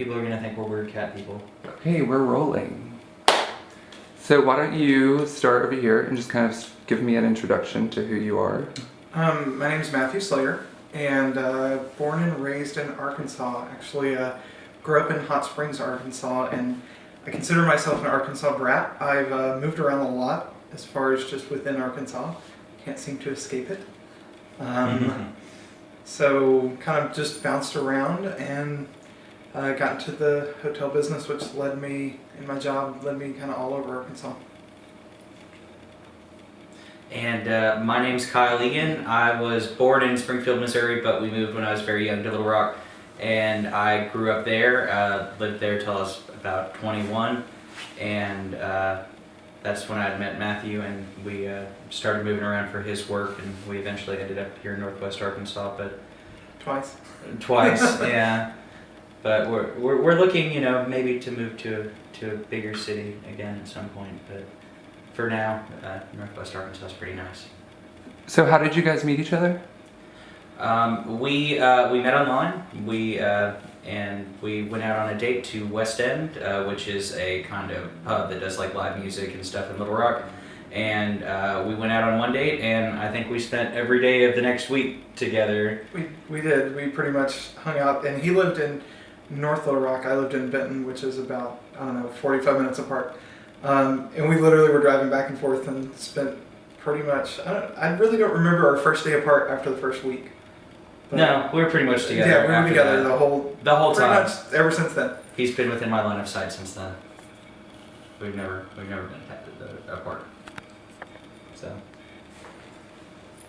People are gonna think we're weird cat people. Okay, we're rolling. So why don't you start over here and just kind of give me an introduction to who you are. My name is Matthew Slater, and born and raised in Arkansas. Actually, grew up in Hot Springs, Arkansas, and I consider myself an Arkansas brat. I've moved around a lot as far as just within Arkansas. Can't seem to escape it. So kind of just bounced around and got into the hotel business, which led me kind of all over Arkansas. And my name's Kyle Egan. I was born in Springfield, Missouri, but we moved when I was very young to Little Rock. And I grew up there, lived there till I was about 21. And that's when I met Matthew, and we started moving around for his work, and we eventually ended up here in Northwest Arkansas, but Twice, yeah. But we're looking, maybe to move to a bigger city again at some point. But for now, Northwest Arkansas is pretty nice. So how did you guys meet each other? We met online. And we went out on a date to West End, which is a kind of pub that does like live music and stuff in Little Rock. And we went out on one date, and I think we spent every day of the next week together. We did. We pretty much hung out, and he lived in North Little Rock. I lived in Benton, which is about 45 minutes apart. And we literally were driving back and forth and spent pretty much. I really don't remember our first day apart after the first week. But no, we were pretty much together. Yeah, we were together the whole time. Pretty much ever since then. He's been within my line of sight since then. We've never been apart. So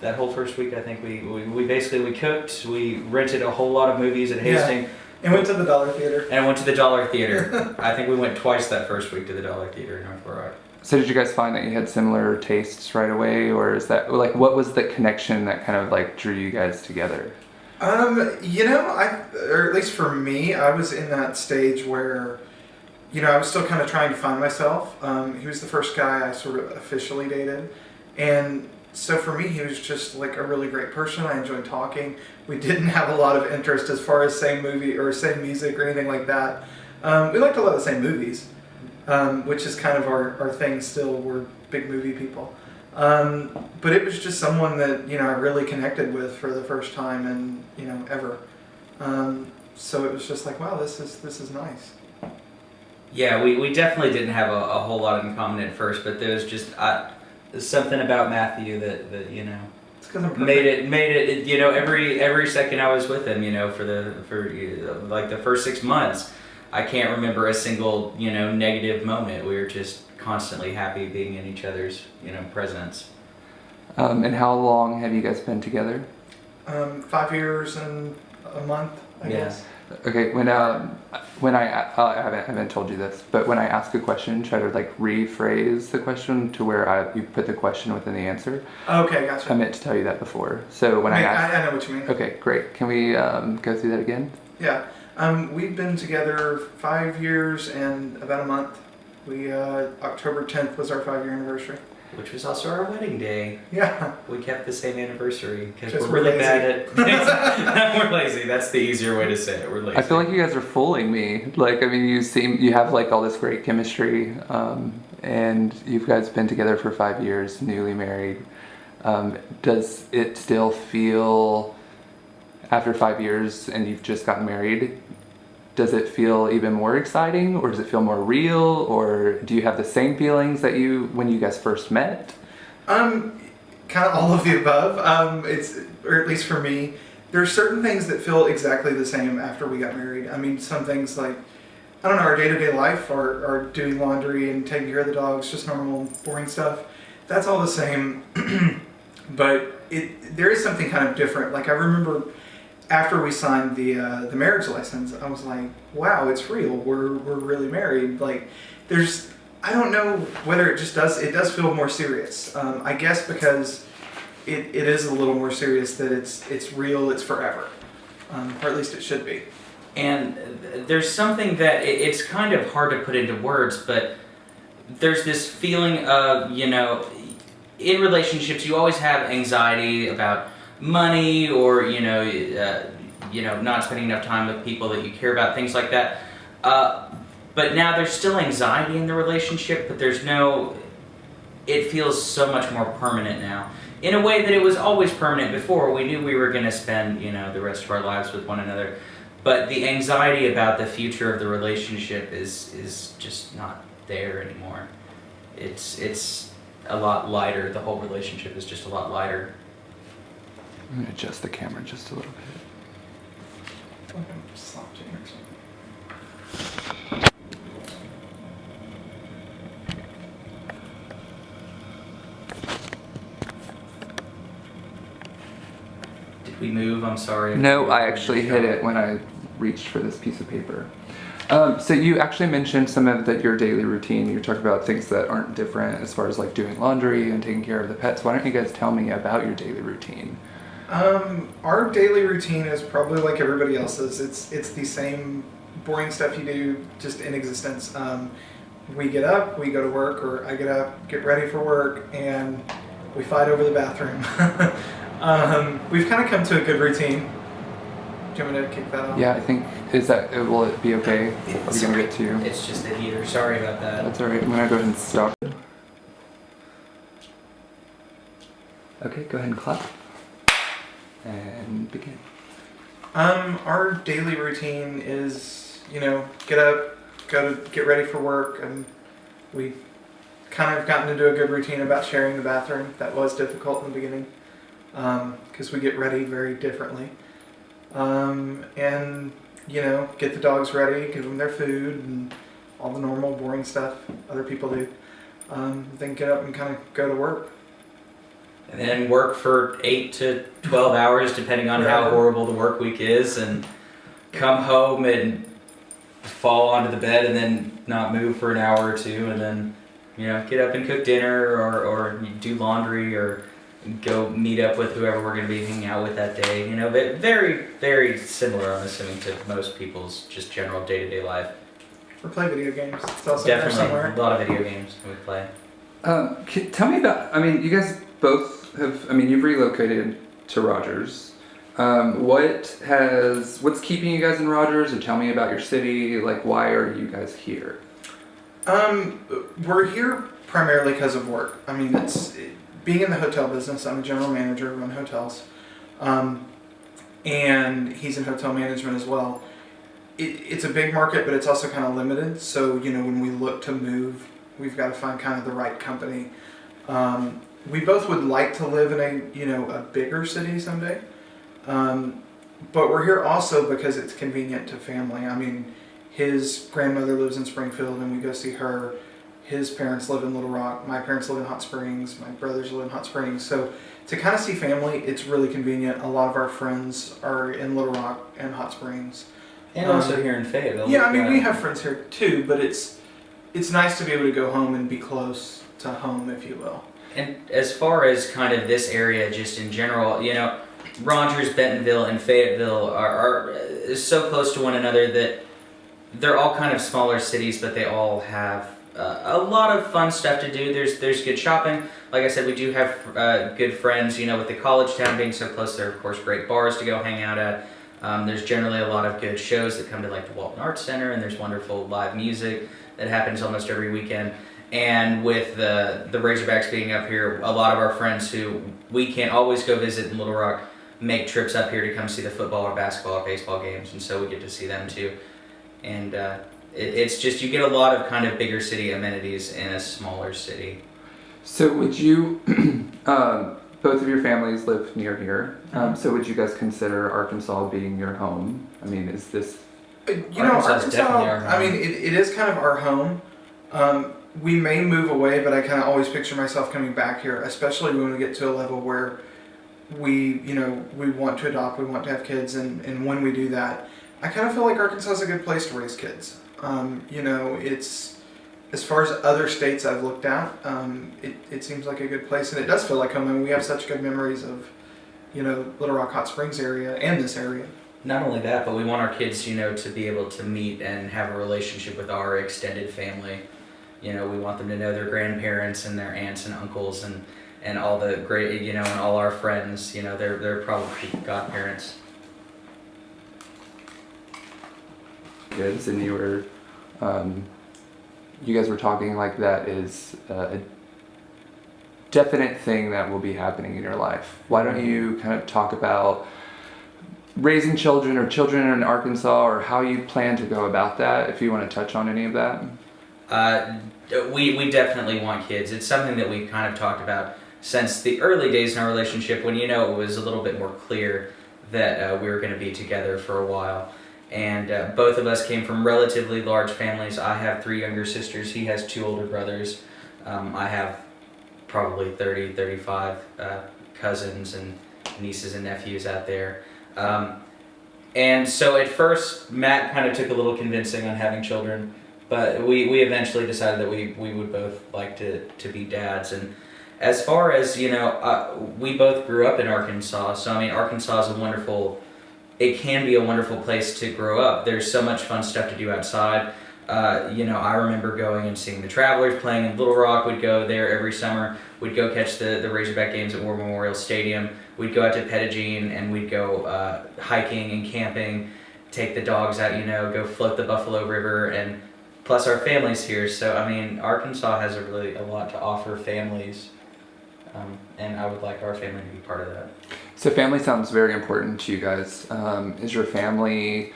that whole first week, I think we basically cooked. We rented a whole lot of movies at Hastings. Yeah. And went to the Dollar Theater. And went to the Dollar Theater. I think we went twice that first week to the Dollar Theater in North Little Rock. So did you guys find that you had similar tastes right away, or is that like what was the connection that kind of like drew you guys together? Or at least for me, I was in that stage where, I was still kind of trying to find myself. He was the first guy I sort of officially dated. And so for me, he was just like a really great person. I enjoyed talking. We didn't have a lot of interest as far as same movie or same music or anything like that. We liked a lot of the same movies, which is kind of our thing still. We're big movie people. But it was just someone that, I really connected with for the first time and, ever. So it was just like, wow, this is nice. Yeah, we definitely didn't have a whole lot in common at first, but there was just something about Matthew that It's 'cause I'm perfect. made it every second I was with him, for like the first 6 months, I can't remember a single negative moment. We were just constantly happy being in each other's presence. And how long have you guys been together? 5 years and a month, I guess. Okay, when I haven't told you this, but when I ask a question, try to like rephrase the question to where you put the question within the answer. Okay, gotcha. I meant to tell you that before. So when I know what you mean. Okay, great. Can we go through that again? Yeah. We've been together 5 years and about a month. We October 10th was our 5-year anniversary. Which was also our wedding day. Yeah. We kept the same anniversary because Just we're really lazy. bad at. We're lazy. That's the easier way to say it. We're lazy. I feel like you guys are fooling me. Like, I mean, you have like all this great chemistry, and you guys been together for 5 years, newly married. Does it still feel, after 5 years and you've just gotten married, does it feel even more exciting, or does it feel more real, or do you have the same feelings that when you guys first met? Kind of all of the above. Or at least for me, there's certain things that feel exactly the same after we got married. I mean, some things like, I don't know, our day-to-day life, our doing laundry and taking care of the dogs, just normal, boring stuff. That's all the same. But there is something kind of different. Like I remember after we signed the marriage license, I was like, wow, it's real. We're really married. Like I don't know whether it does feel more serious. I guess because it is a little more serious that it's real, it's forever. Or at least it should be. And there's something that it's kind of hard to put into words, but there's this feeling of, in relationships you always have anxiety about money or, not spending enough time with people that you care about, things like that. But now there's still anxiety in the relationship, but there's no. It feels so much more permanent now. In a way that it was always permanent before. We knew we were going to spend, the rest of our lives with one another. But the anxiety about the future of the relationship is just not there anymore. It's a lot lighter. The whole relationship is just a lot lighter. I'm going to adjust the camera just a little bit. Did we move? I'm sorry. No, I actually hit it when I reached for this piece of paper. So you actually mentioned some of your daily routine. You talked about things that aren't different as far as like doing laundry and taking care of the pets. Why don't you guys tell me about your daily routine? Our daily routine is probably like everybody else's. It's the same boring stuff you do, just in existence. We get up, we go to work, or I get up, get ready for work, and we fight over the bathroom. We've kind of come to a good routine. Do you want me to kick that off? Yeah, I think, will it be okay? Are we going to get to you? It's just the heater. Sorry about that. That's alright, I'm going to go ahead and stop. Okay, go ahead and clap. And begin. Our daily routine is, get up, get ready for work, and we kind of gotten into a good routine about sharing the bathroom. That was difficult in the beginning, because we get ready very differently. And, get the dogs ready, give them their food, and all the normal boring stuff other people do. Then get up and kind of go to work. And then work for 8 to 12 hours, depending on how horrible the work week is, and come home and fall onto the bed and then not move for an hour or two, and then, get up and cook dinner or do laundry or go meet up with whoever we're going to be hanging out with that day. But very, very similar, I'm assuming, to most people's just general day-to-day life. Or play video games. It's also there Definitely, somewhere. a lot of video games we play. Tell me about, you guys both you've relocated to Rogers. What's keeping you guys in Rogers? Or tell me about your city. Like, why are you guys here? We're here primarily because of work. Being in the hotel business, I'm a general manager, run hotels. And he's in hotel management as well. It's a big market, but it's also kind of limited. So, when we look to move, we've got to find kind of the right company. We both would like to live in a bigger city someday. But we're here also because it's convenient to family. His grandmother lives in Springfield and we go see her. His parents live in Little Rock. My parents live in Hot Springs. My brothers live in Hot Springs. So to kind of see family, it's really convenient. A lot of our friends are in Little Rock and Hot Springs. And also here in Fayetteville. Yeah, we have friends here too, but it's nice to be able to go home and be close to home, if you will. And as far as kind of this area, just in general, Rogers, Bentonville, and Fayetteville are so close to one another that they're all kind of smaller cities, but they all have a lot of fun stuff to do. There's good shopping. Like I said, we do have good friends. With the college town being so close, there are of course great bars to go hang out at. There's generally a lot of good shows that come to like the Walton Arts Center, and there's wonderful live music that happens almost every weekend. And with the Razorbacks being up here, a lot of our friends who we can't always go visit in Little Rock make trips up here to come see the football or basketball or baseball games, and so we get to see them too. And it's just, you get a lot of kind of bigger city amenities in a smaller city. So would you, both of your families live near here, so would you guys consider Arkansas being your home? Is this... Arkansas, definitely our home. It is kind of our home. We may move away, but I kind of always picture myself coming back here, especially when we get to a level where we want to adopt, we want to have kids, and when we do that, I kind of feel like Arkansas is a good place to raise kids. It's, as far as other states I've looked at, it seems like a good place, and it does feel like home. We have such good memories of, Little Rock, Hot Springs area and this area. Not only that, but we want our kids, to be able to meet and have a relationship with our extended family. We want them to know their grandparents and their aunts and uncles and all the great, and all our friends, they're probably godparents. kids, and you guys were talking like that is a definite thing that will be happening in your life. Why don't you kind of talk about raising children or children in Arkansas, or how you plan to go about that, if you want to touch on any of that? We definitely want kids. It's something that we've kind of talked about since the early days in our relationship, when it was a little bit more clear that we were going to be together for a while. And both of us came from relatively large families. I have 3 younger sisters. He has 2 older brothers. I have probably 30, 35 cousins and nieces and nephews out there. And so at first, Matt kind of took a little convincing on having children, but we eventually decided that we would both like to be dads. And as far as, we both grew up in Arkansas, so I mean, Arkansas is it can be a wonderful place to grow up. There's so much fun stuff to do outside. I remember going and seeing the Travelers playing in Little Rock. We'd go there every summer. We'd go catch the Razorback games at War Memorial Stadium. We'd go out to Pettigene and we'd go hiking and camping, take the dogs out, go float the Buffalo River, and plus our family's here. So, I mean, Arkansas has a lot to offer families, and I would like our family to be part of that. So family sounds very important to you guys. Is your family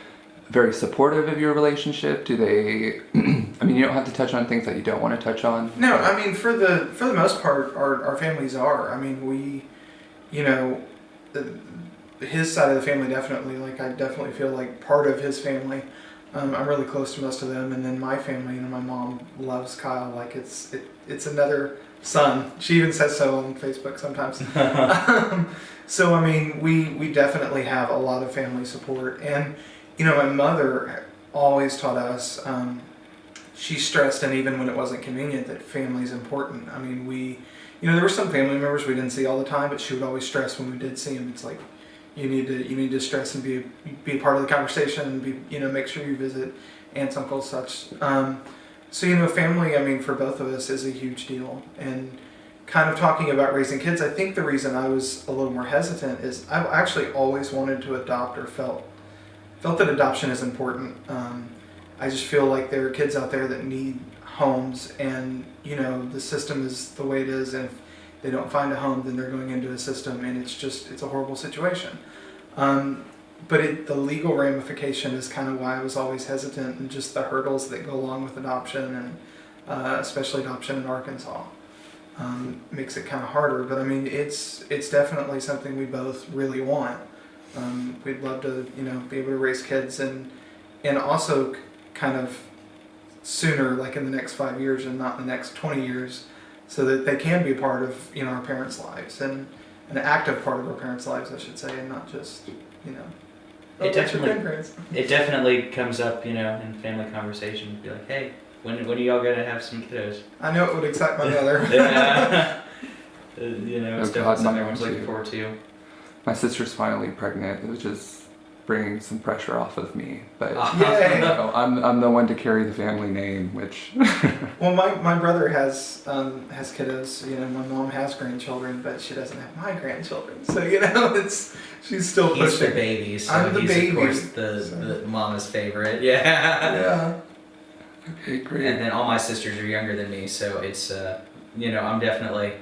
very supportive of your relationship? Do they, I mean, you don't have to touch on things that you don't want to touch on. No, I mean, for the most part, our families are. I mean, we, his side of the family definitely, like, I definitely feel like part of his family. I'm really close to most of them, and then my family, my mom loves Kyle like it's another son. She even says so on Facebook sometimes. So, I mean, we definitely have a lot of family support, and my mother always taught us, she stressed, and even when it wasn't convenient, that family is important. I mean, there were some family members we didn't see all the time, but she would always stress when we did see them. It's like, you need to stress and be a part of the conversation, and make sure you visit aunts, uncles, such. So, family, I mean, for both of us is a huge deal. And kind of talking about raising kids, I think the reason I was a little more hesitant is I actually always wanted to adopt, or felt that adoption is important. I just feel like there are kids out there that need homes, and the system is the way it is, and if they don't find a home, then they're going into a system, and it's a horrible situation. But the legal ramification is kind of why I was always hesitant, and just the hurdles that go along with adoption, and especially adoption in Arkansas, makes it kind of harder. But I mean, it's definitely something we both really want. We'd love to, be able to raise kids, and also kind of sooner, like in the next 5 years and not in the next 20 years, so that they can be a part of, our parents' lives, and an active part of our parents' lives, I should say, and not just, It definitely comes up, in family conversation. Be like, hey, when are y'all gonna have some kiddos? I know it would excite my mother. Yeah. It's definitely something everyone's looking forward to. My sister's finally pregnant, which is bringing some pressure off of me. But I'm the one to carry the family name, which. Well, my brother has kiddos. My mom has grandchildren, but she doesn't have my grandchildren. So she's still pushing. He's the baby, so I'm the baby. Of course the mama's favorite. Yeah. Yeah. Okay, great. And then all my sisters are younger than me, so it's I'm definitely.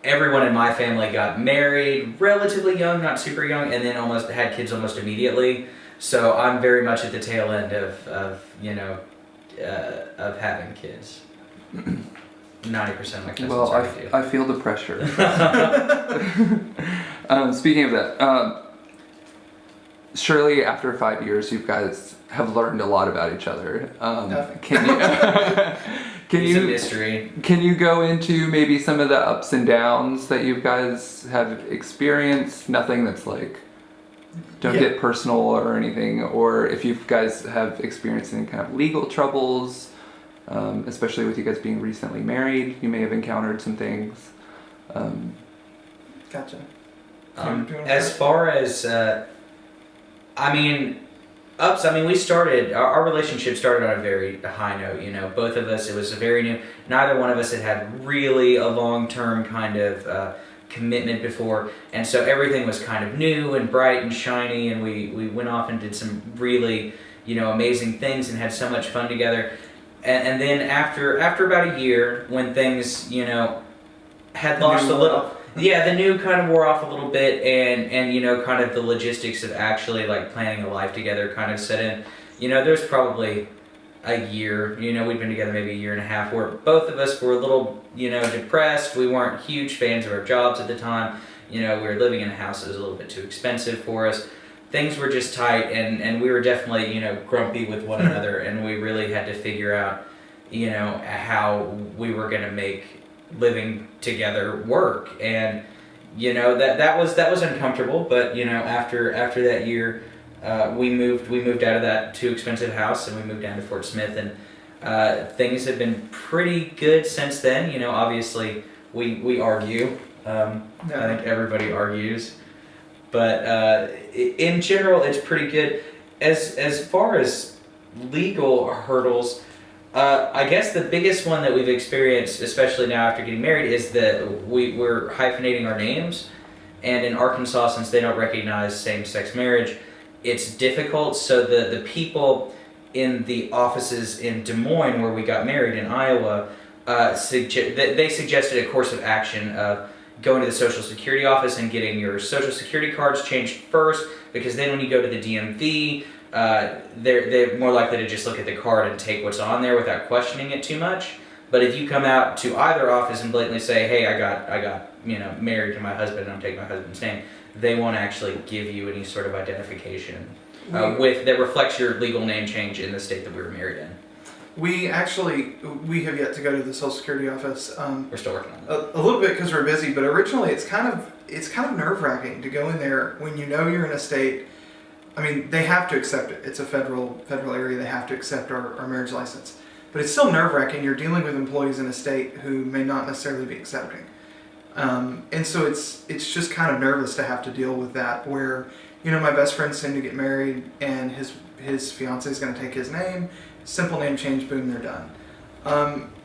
Everyone in my family got married relatively young, not super young, and then almost had kids almost immediately. So I'm very much at the tail end of having kids. 90% of my cousins already do. I feel the pressure. Speaking of that, surely after 5 years, you guys have learned a lot about each other. Can It's a mystery. Can you go into maybe some of the ups and downs that you guys have experienced? Nothing that's like, don't get personal or anything, or if you guys have experienced any kind of legal troubles, especially with you guys being recently married, you may have encountered some things. Gotcha. As far as, ups, we started, our relationship started on a very high note, both of us, it was very new. Neither one of us had really a long-term kind of commitment before, and so everything was kind of new and bright and shiny, and we went off and did some really amazing things and had so much fun together. And then after about a year, when things, had lost a little, yeah, the new kind of wore off a little bit, and kind of the logistics of actually like planning a life together kind of set in. There's probably a year, we'd been together maybe a year and a half, where both of us were a little, depressed. We weren't huge fans of our jobs at the time. We were living in a house that was a little bit too expensive for us. Things were just tight, and we were definitely, grumpy with one another, and we really had to figure out, how we were going to make living together work. And, that was uncomfortable, but, after that year, we moved out of that too expensive house, and we moved down to Fort Smith, and things have been pretty good since then. Obviously we argue. I think everybody argues, but in general, it's pretty good. As far as legal hurdles, I guess the biggest one that we've experienced, especially now after getting married, is that we're hyphenating our names. And in Arkansas, since they don't recognize same-sex marriage, it's difficult. So the people in the offices in Des Moines, where we got married in Iowa, they suggested a course of action of going to the Social Security office and getting your Social Security cards changed first, because then when you go to the DMV, they're more likely to just look at the card and take what's on there without questioning it too much. But if you come out to either office and blatantly say, "Hey, I got married to my husband, and I'm taking my husband's name," they won't actually give you any sort of identification that reflects your legal name change in the state that we were married in. We have yet to go to the Social Security office. We're still working on it. A little bit because we're busy, but originally it's kind of nerve-wracking to go in there when you're in a state. I mean, they have to accept it. It's a federal area. They have to accept our marriage license. But it's still nerve-wracking. You're dealing with employees in a state who may not necessarily be accepting. And so it's just kind of nervous to have to deal with that, where, my best friend's soon to get married, and his fiance is going to take his name, simple name change, boom, they're done.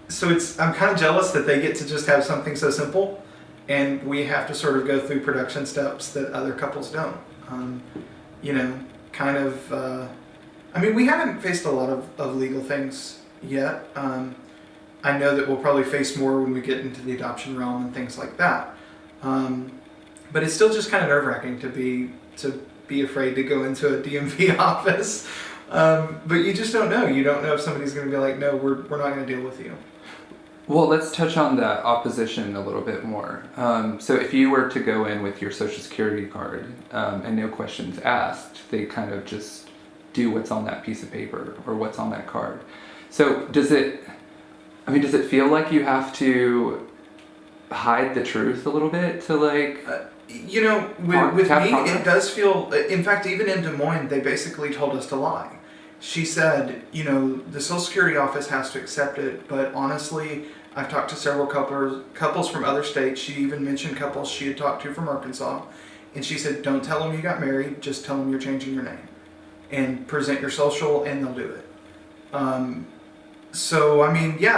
So I'm kind of jealous that they get to just have something so simple, and we have to sort of go through production steps that other couples don't. We haven't faced a lot of legal things yet. I know that we'll probably face more when we get into the adoption realm and things like that. But it's still just kind of nerve-wracking to be afraid to go into a DMV office. But you just don't know. You don't know if somebody's going to be like, "No, we're not going to deal with you." Well, let's touch on that opposition a little bit more. So if you were to go in with your Social Security card and no questions asked, they kind of just do what's on that piece of paper or what's on that card. So does it feel like you have to hide the truth a little bit to like... with me, it does feel... In fact, even in Des Moines, they basically told us to lie. She said, the Social Security office has to accept it, but honestly, I've talked to several couples from other states. She even mentioned couples she had talked to from Arkansas, and she said, "Don't tell them you got married, just tell them you're changing your name, and present your social, and they'll do it."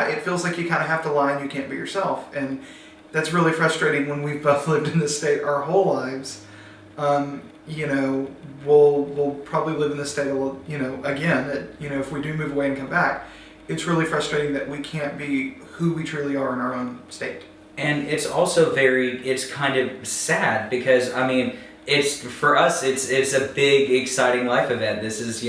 It feels like you kind of have to lie and you can't be yourself, and that's really frustrating when we've both lived in this state our whole lives. We'll probably live in this state, again, if we do move away and come back, it's really frustrating that we can't be who we truly are in our own state. And it's also it's kind of sad, because, for us, it's a big, exciting life event. This is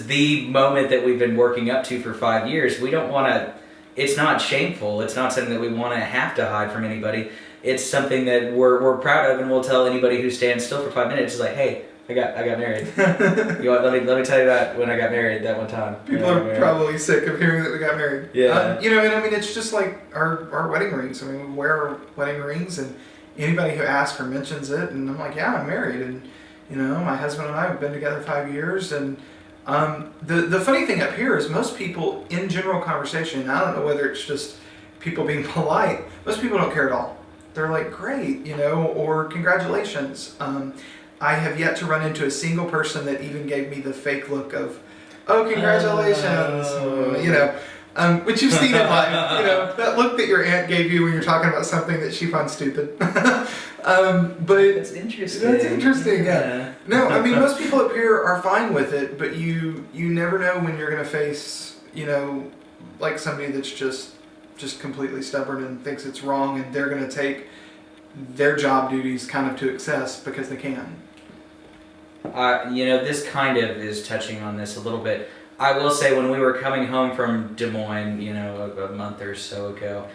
the moment that we've been working up to for 5 years. We don't want to, it's not shameful. It's not something that we want to have to hide from anybody. It's something that we're proud of, and we'll tell anybody who stands still for 5 minutes, is like, "Hey, I got married. Let me tell you about when I got married that one time." People are probably sick of hearing that we got married. Yeah. It's just like our wedding rings. We wear our wedding rings, and anybody who asks or mentions it, and I'm like, "Yeah, I'm married," and my husband and I have been together 5 years, and the funny thing up here is most people in general conversation, I don't know whether it's just people being polite, most people don't care at all. They're like, "Great," or "Congratulations." I have yet to run into a single person that even gave me the fake look of, "Oh, congratulations." which you've seen in life. You know, that look that your aunt gave you when you're talking about something that she finds stupid. But That's interesting. That's interesting. Yeah. No, I mean most people up here are fine with it, but you never know when you're gonna face, you know, like somebody that's just completely stubborn and thinks it's wrong, and they're gonna take their job duties kind of to excess because they can. You know, this kind of is touching on this a little bit. I will say, when we were coming home from Des Moines, you know, a month or so ago,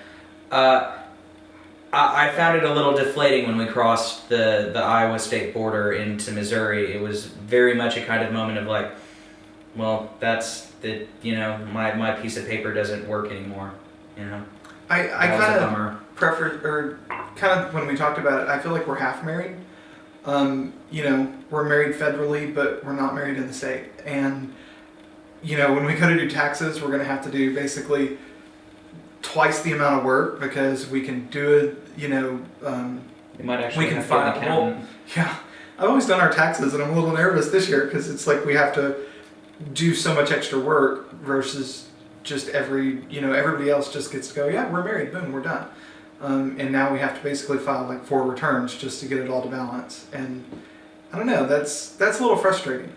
I found it a little deflating when we crossed the Iowa state border into Missouri. It was very much a kind of moment of like, well, that's the, you know, my piece of paper doesn't work anymore, you know. I That was a kind bummer. of prefer, or kind of when we talked about it, I feel like we're half married. You know, we're married federally, but we're not married in the state. And, you know, when we go to do taxes, we're going to have to do basically twice the amount of work because we can do it, you know, You might actually we can have to get an file. accountant. Yeah, I've always done our taxes, and I'm a little nervous this year because it's like we have to do so much extra work versus just everybody else just gets to go, yeah, we're married, boom, we're done. And now we have to basically file like 4 returns just to get it all to balance. And I don't know, that's a little frustrating.